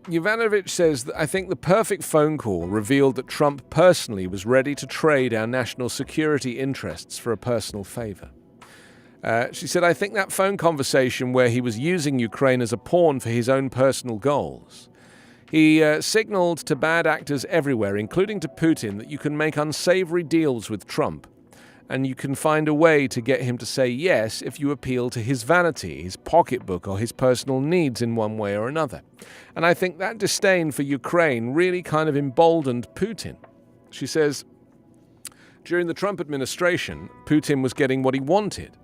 Yovanovitch says that I think the perfect phone call revealed that Trump personally was ready to trade our national security interests for a personal favor. She said, I think that phone conversation where he was using Ukraine as a pawn for his own personal goals. He signaled to bad actors everywhere, including to Putin, that you can make unsavory deals with Trump, and you can find a way to get him to say yes if you appeal to his vanity, his pocketbook, or his personal needs in one way or another. And I think that disdain for Ukraine really kind of emboldened Putin. She says, during the Trump administration, Putin was getting what he wanted.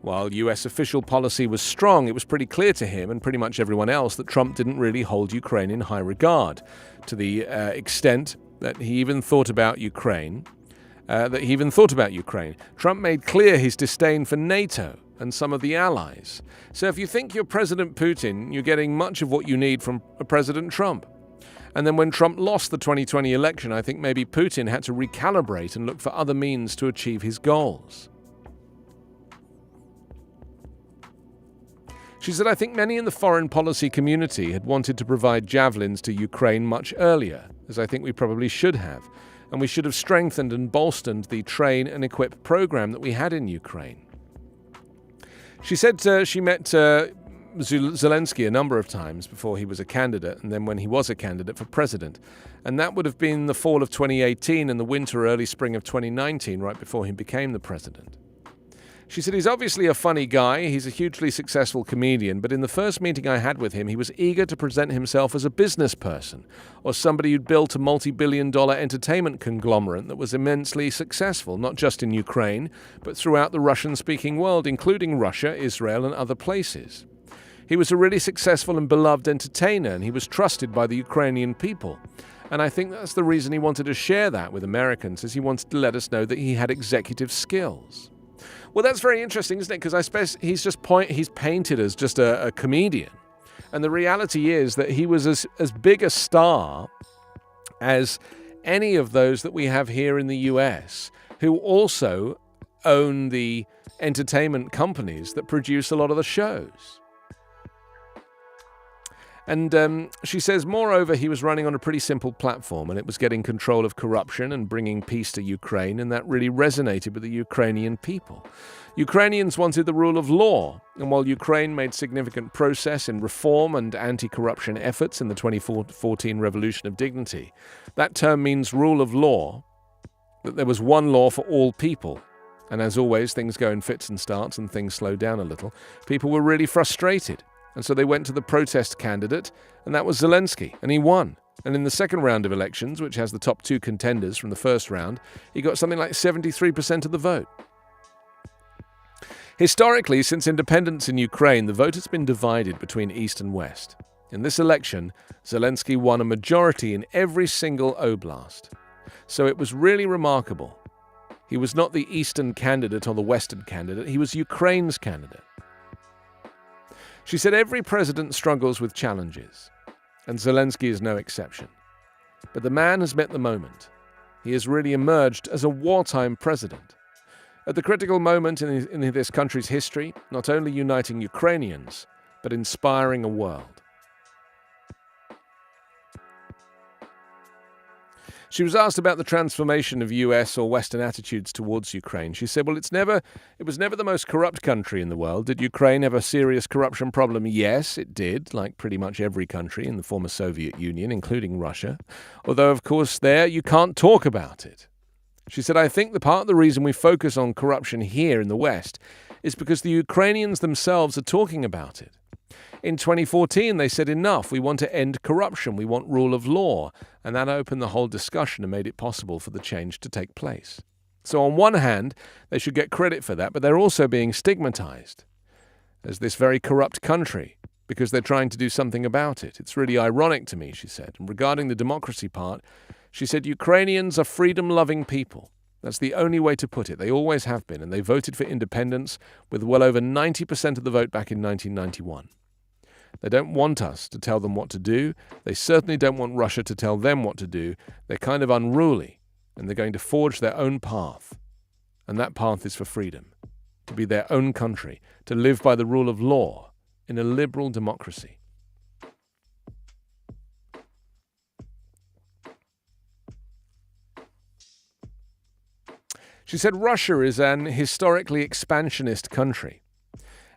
While US official policy was strong, it was pretty clear to him and pretty much everyone else that Trump didn't really hold Ukraine in high regard, to the extent that he even thought about Ukraine. Trump made clear his disdain for NATO and some of the allies. So if you think you're President Putin, you're getting much of what you need from President Trump. And then when Trump lost the 2020 election, I think maybe Putin had to recalibrate and look for other means to achieve his goals. She said, I think many in the foreign policy community had wanted to provide javelins to Ukraine much earlier, as I think we probably should have, and we should have strengthened and bolstered the train and equip program that we had in Ukraine. She said she met Zelensky a number of times before he was a candidate, and then when he was a candidate for president, and that would have been the fall of 2018 and the winter, early spring of 2019, right before he became the president. She said he's obviously a funny guy, he's a hugely successful comedian, but in the first meeting I had with him, he was eager to present himself as a business person, or somebody who'd built a multi-billion-dollar entertainment conglomerate that was immensely successful, not just in Ukraine, but throughout the Russian-speaking world, including Russia, Israel, and other places. He was a really successful and beloved entertainer, and he was trusted by the Ukrainian people. And I think that's the reason he wanted to share that with Americans, is he wanted to let us know that he had executive skills. Well, that's very interesting, isn't it? Because I suppose he's painted as just a comedian. And the reality is that he was as big a star as any of those that we have here in the US, who also own the entertainment companies that produce a lot of the shows. And she says, moreover, he was running on a pretty simple platform, and it was getting control of corruption and bringing peace to Ukraine, and that really resonated with the Ukrainian people. Ukrainians wanted the rule of law, and while Ukraine made significant progress in reform and anti-corruption efforts in the 2014 Revolution of Dignity, that term means rule of law, that there was one law for all people. And as always, things go in fits and starts and things slow down a little. People were really frustrated. And so they went to the protest candidate, and that was Zelensky, and he won. And in the second round of elections, which has the top two contenders from the first round, he got something like 73% of the vote. Historically, since independence in Ukraine, the vote has been divided between East and West. In this election, Zelensky won a majority in every single oblast. So it was really remarkable. He was not the Eastern candidate or the Western candidate, he was Ukraine's candidate. She said every president struggles with challenges, and Zelensky is no exception. But the man has met the moment. He has really emerged as a wartime president. At the critical moment in this country's history, not only uniting Ukrainians, but inspiring a world. She was asked about the transformation of US or Western attitudes towards Ukraine. She said, well, it was never the most corrupt country in the world. Did Ukraine have a serious corruption problem? Yes, it did, like pretty much every country in the former Soviet Union, including Russia. Although, of course, there you can't talk about it. She said, I think the part of the reason we focus on corruption here in the West is because the Ukrainians themselves are talking about it. In 2014, they said, enough, we want to end corruption, we want rule of law, and that opened the whole discussion and made it possible for the change to take place. So on one hand, they should get credit for that, but they're also being stigmatized as this very corrupt country because they're trying to do something about it. It's really ironic to me, she said. And regarding the democracy part, she said, Ukrainians are freedom-loving people. That's the only way to put it. They always have been, and they voted for independence with well over 90% of the vote back in 1991. They don't want us to tell them what to do. They certainly don't want Russia to tell them what to do. They're kind of unruly, and they're going to forge their own path. And that path is for freedom, to be their own country, to live by the rule of law in a liberal democracy. She said Russia is an historically expansionist country.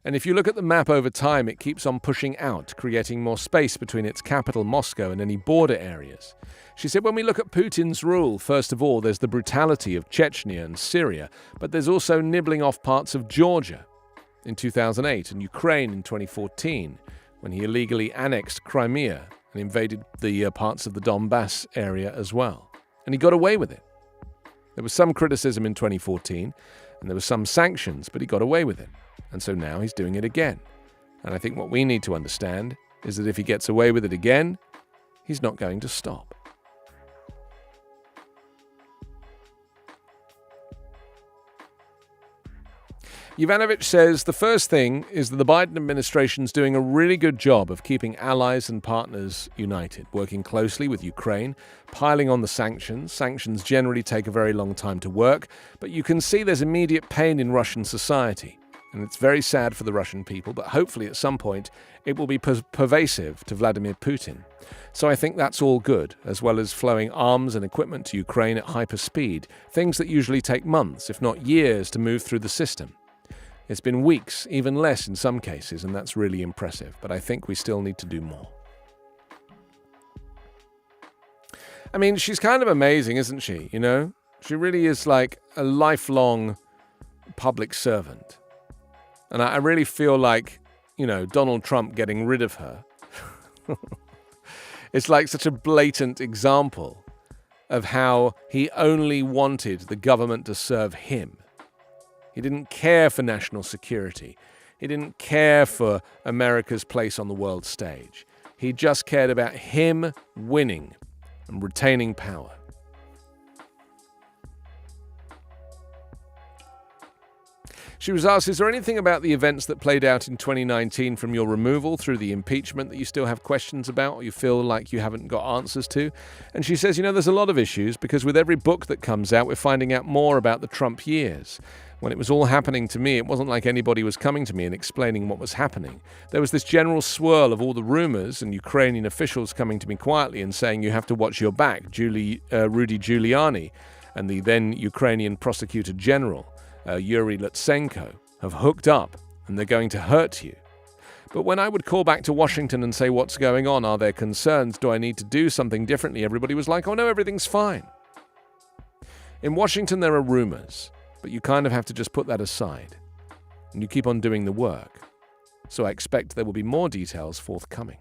And if you look at the map over time, it keeps on pushing out, creating more space between its capital, Moscow, and any border areas. She said when we look at Putin's rule, first of all, there's the brutality of Chechnya and Syria, but there's also nibbling off parts of Georgia in 2008 and Ukraine in 2014, when he illegally annexed Crimea and invaded the parts of the Donbass area as well. And he got away with it. There was some criticism in 2014, and there were some sanctions, but he got away with it. And so now he's doing it again. And I think what we need to understand is that if he gets away with it again, he's not going to stop. Yovanovitch says the first thing is that the Biden administration's doing a really good job of keeping allies and partners united, working closely with Ukraine, piling on the sanctions. Sanctions generally take a very long time to work, but you can see there's immediate pain in Russian society. And it's very sad for the Russian people, but hopefully at some point it will be pervasive to Vladimir Putin. So I think that's all good, as well as flowing arms and equipment to Ukraine at hyper speed, things that usually take months, if not years, to move through the system. It's been weeks, even less in some cases, and that's really impressive, but I think we still need to do more. I mean, she's kind of amazing, isn't she? You know? She really is like a lifelong public servant. And I really feel like, Donald Trump getting rid of her. It's like such a blatant example of how he only wanted the government to serve him. He didn't care for national security. He didn't care for America's place on the world stage. He just cared about him winning and retaining power. She was asked, is there anything about the events that played out in 2019 from your removal through the impeachment that you still have questions about or you feel like you haven't got answers to? And she says, there's a lot of issues because with every book that comes out, we're finding out more about the Trump years. When it was all happening to me, it wasn't like anybody was coming to me and explaining what was happening. There was this general swirl of all the rumors and Ukrainian officials coming to me quietly and saying, you have to watch your back. Rudy Giuliani and the then Ukrainian prosecutor general, Yuri Lutsenko, have hooked up and they're going to hurt you. But when I would call back to Washington and say, what's going on? Are there concerns? Do I need to do something differently? Everybody was like, oh no, everything's fine. In Washington, there are rumors. But you kind of have to just put that aside. And you keep on doing the work. So I expect there will be more details forthcoming.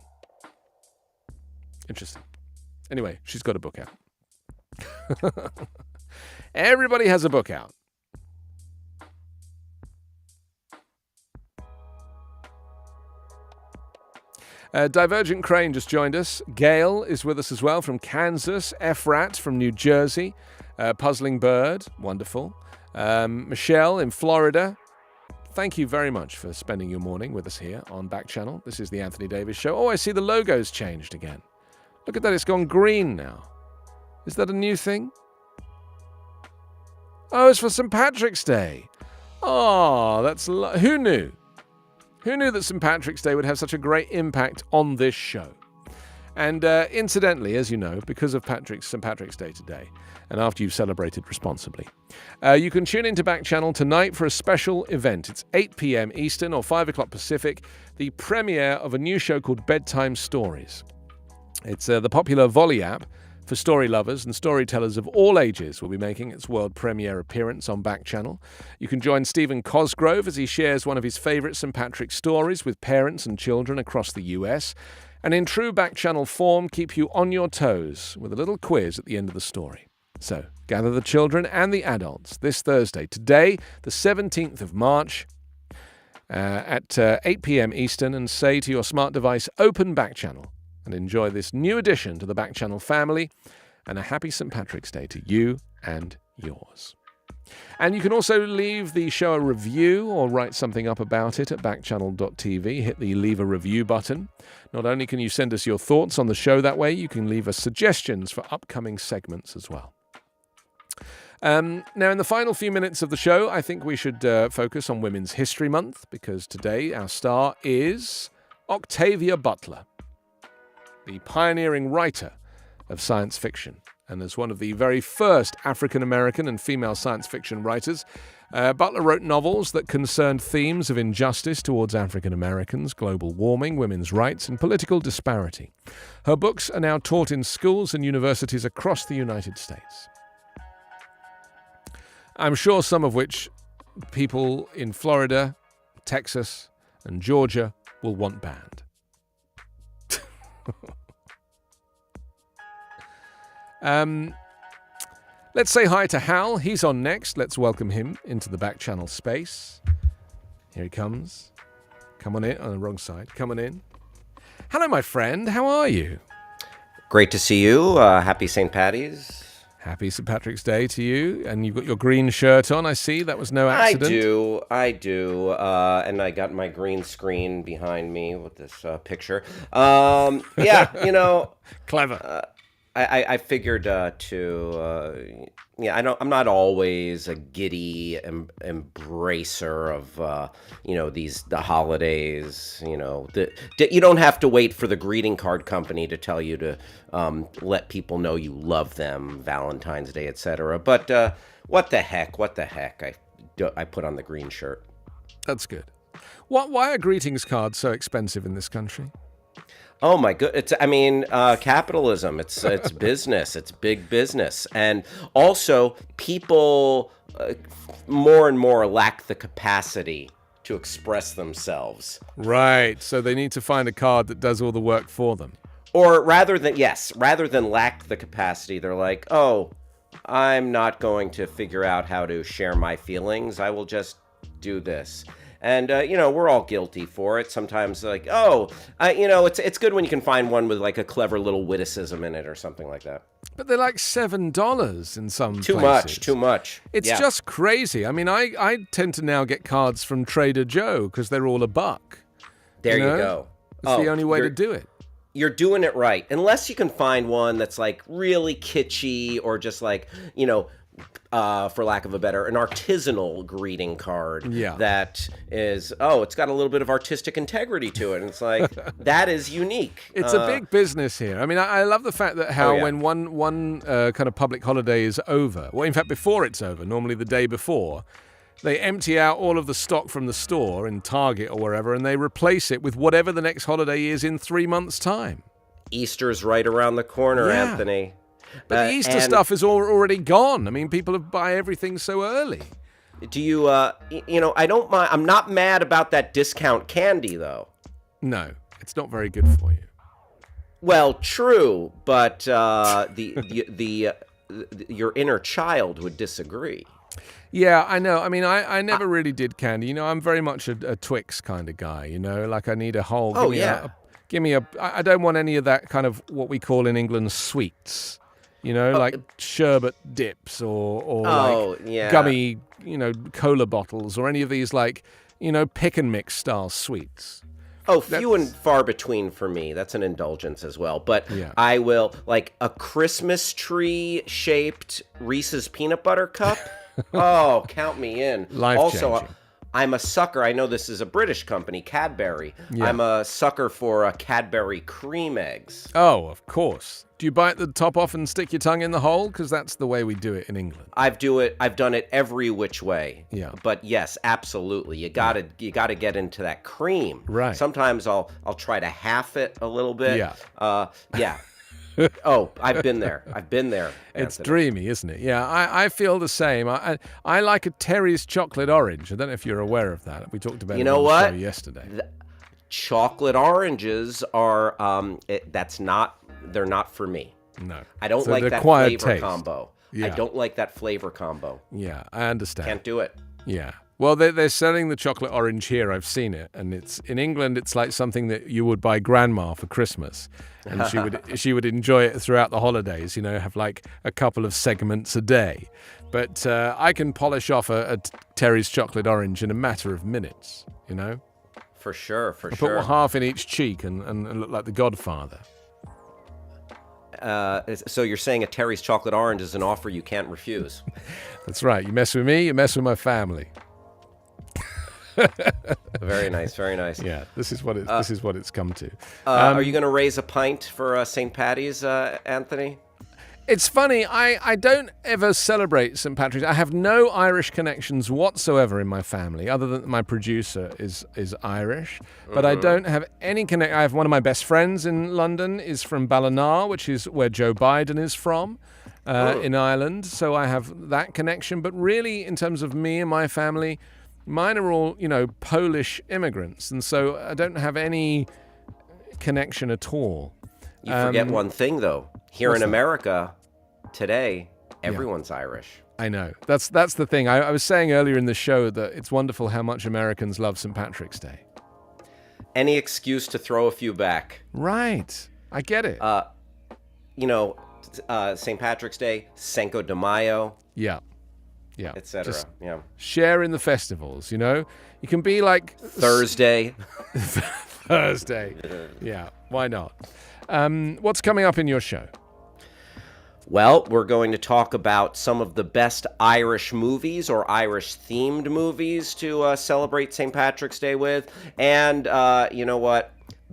Interesting. Anyway, she's got a book out. Everybody has a book out. Divergent Crane just joined us. Gail is with us as well from Kansas. Efrat from New Jersey. Puzzling Bird, wonderful. Michelle in Florida, thank you very much for spending your morning with us here on Backchannel. This is the Anthony Davis Show. Oh, I see the logo's changed again. Look at that, it's gone green now. Is that a new thing? Oh, it's for St. Patrick's Day. Oh, who knew? Who knew that St. Patrick's Day would have such a great impact on this show? And incidentally, as you know, because of St. Patrick's Day today, and after you've celebrated responsibly, you can tune into Backchannel tonight for a special event. It's 8 p.m. Eastern or 5 o'clock Pacific, the premiere of a new show called Bedtime Stories. It's the popular Volley app for story lovers and storytellers of all ages will be making its world premiere appearance on Backchannel. You can join Stephen Cosgrove as he shares one of his favorite St. Patrick's stories with parents and children across the US. And in true Backchannel form, keep you on your toes with a little quiz at the end of the story. So, gather the children and the adults this Thursday, today, the 17th of March, at 8 p.m. Eastern, and say to your smart device, open Backchannel, and enjoy this new addition to the Backchannel family, and a happy St. Patrick's Day to you and yours. And you can also leave the show a review or write something up about it at backchannel.tv. Hit the leave a review button. Not only can you send us your thoughts on the show that way, you can leave us suggestions for upcoming segments as well. Now, in the final few minutes of the show, I think we should focus on Women's History Month, because today our star is Octavia Butler, the pioneering writer of science fiction. And as one of the very first African-American and female science fiction writers, Butler wrote novels that concerned themes of injustice towards African Americans, global warming, women's rights, and political disparity. Her books are now taught in schools and universities across the United States. I'm sure some of which people in Florida, Texas, and Georgia will want banned. Let's say hi to Hal. He's on next. Let's welcome him into the Backchannel space. Here he comes. Come on in. On the wrong side. Come on in. Hello, my friend. How are you? Great to see you. Happy St. Paddy's. Happy St. Patrick's Day to you. And you've got your green shirt on, I see. That was no accident. I do. And I got my green screen behind me with this picture. Yeah, you know. Clever. I figured I'm not always a giddy embracer of, the holidays, you don't have to wait for the greeting card company to tell you to let people know you love them, Valentine's Day, etc. But what the heck, I put on the green shirt. That's good. Why are greetings cards so expensive in this country? Oh my good! Capitalism. It's business. It's big business, and also people more and more lack the capacity to express themselves. Right. So they need to find a card that does all the work for them. Or rather than lack the capacity, they're like, oh, I'm not going to figure out how to share my feelings. I will just do this. And, we're all guilty for it. Sometimes it's good when you can find one with like a clever little witticism in it or something like that. But they're like $7 in some Too places. much. It's just crazy. I mean, I tend to now get cards from Trader Joe because they're all $1. There you go. It's the only way to do it. You're doing it right. Unless you can find one that's like really kitschy or just like, for lack of a better, an artisanal greeting card that is, it's got a little bit of artistic integrity to it. And it's like, that is unique. It's a big business here. I mean, I love the fact that when one kind of public holiday is over, well, in fact, before it's over, normally the day before, they empty out all of the stock from the store in Target or wherever, and they replace it with whatever the next holiday is in 3 months' time. Easter's right around the corner, Anthony. But the Easter stuff is already gone. I mean, people buy everything so early. Do you, I don't mind. I'm not mad about that discount candy, though. No, it's not very good for you. Well, true, but your inner child would disagree. Yeah, I know. I mean, I never really did candy. I'm very much a Twix kind of guy, like I need a whole... I don't want any of that kind of what we call in England sweets. Like sherbet dips or gummy, cola bottles or any of these like, pick and mix style sweets. Few and far between for me. That's an indulgence as well. But I will, like a Christmas tree shaped Reese's peanut butter cup. Oh, count me in. Life-changing. I'm a sucker. I know this is a British company, Cadbury. Yeah. I'm a sucker for Cadbury cream eggs. Oh, of course. Do you bite the top off and stick your tongue in the hole? Because that's the way we do it in England. I've done it every which way. Yeah. But yes, absolutely. You gotta get into that cream. Right. Sometimes I'll try to half it a little bit. Yeah. Yeah. Oh, I've been there. Anthony. It's dreamy, isn't it? Yeah, I feel the same. I like a Terry's chocolate orange. I don't know if you're aware of that. We talked about it on the show yesterday. Chocolate oranges are they're not for me. No. I don't like that flavor taste. Combo. Yeah. I don't like that flavor combo. Yeah, I understand. Can't do it. Yeah. Well, they're selling the chocolate orange here. I've seen it, and it's in England. It's like something that you would buy Grandma for Christmas, and she would enjoy it throughout the holidays. Have like a couple of segments a day. But I can polish off a Terry's chocolate orange in a matter of minutes. For sure. I put half in each cheek and look like the Godfather. So you're saying a Terry's chocolate orange is an offer you can't refuse? That's right. You mess with me, you mess with my family. Very nice. Yeah, this is what it's come to. Are you going to raise a pint for St. Paddy's, Anthony? It's funny, I don't ever celebrate St. Patrick's. I have no Irish connections whatsoever in my family, other than my producer is Irish. But I don't have any connect. I have one of my best friends in London is from Ballina, which is where Joe Biden is from, in Ireland. So I have that connection. But really, in terms of me and my family, mine are all, Polish immigrants. And so I don't have any connection at all. You forget one thing, though. Here in that? America, today, everyone's Irish. I know. That's the thing. I was saying earlier in the show that it's wonderful how much Americans love St. Patrick's Day. Any excuse to throw a few back. Right. I get it. St. Patrick's Day, Cinco de Mayo, Yeah, etc. Just Yeah. share in the festivals, You can be like... Thursday. Thursday. Yeah, why not? What's coming up in your show? Well, we're going to talk about some of the best Irish movies or Irish-themed movies to celebrate St. Patrick's Day with. And you know what?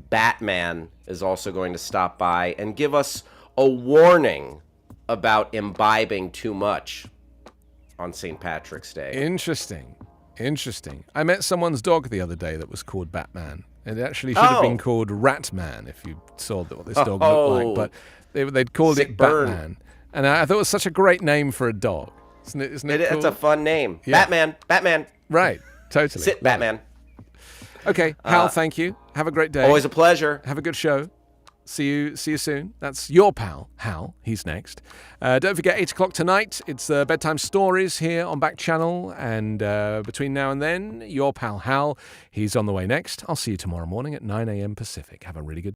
Batman is also going to stop by and give us a warning about imbibing too much on St. Patrick's Day. Interesting. I met someone's dog the other day that was called Batman. It actually should have been called Ratman if you saw what this dog looked like. But they'd called it Batman. And I thought it was such a great name for a dog. Isn't it cool? It's a fun name. Yeah. Batman. Right, totally. Sit, Batman. Okay, Hal, thank you. Have a great day. Always a pleasure. Have a good show. See you soon. That's your pal, Hal. He's next. Don't forget, 8 o'clock tonight, it's Bedtime Stories here on Backchannel. And between now and then, your pal, Hal, he's on the way next. I'll see you tomorrow morning at 9 a.m. Pacific. Have a really good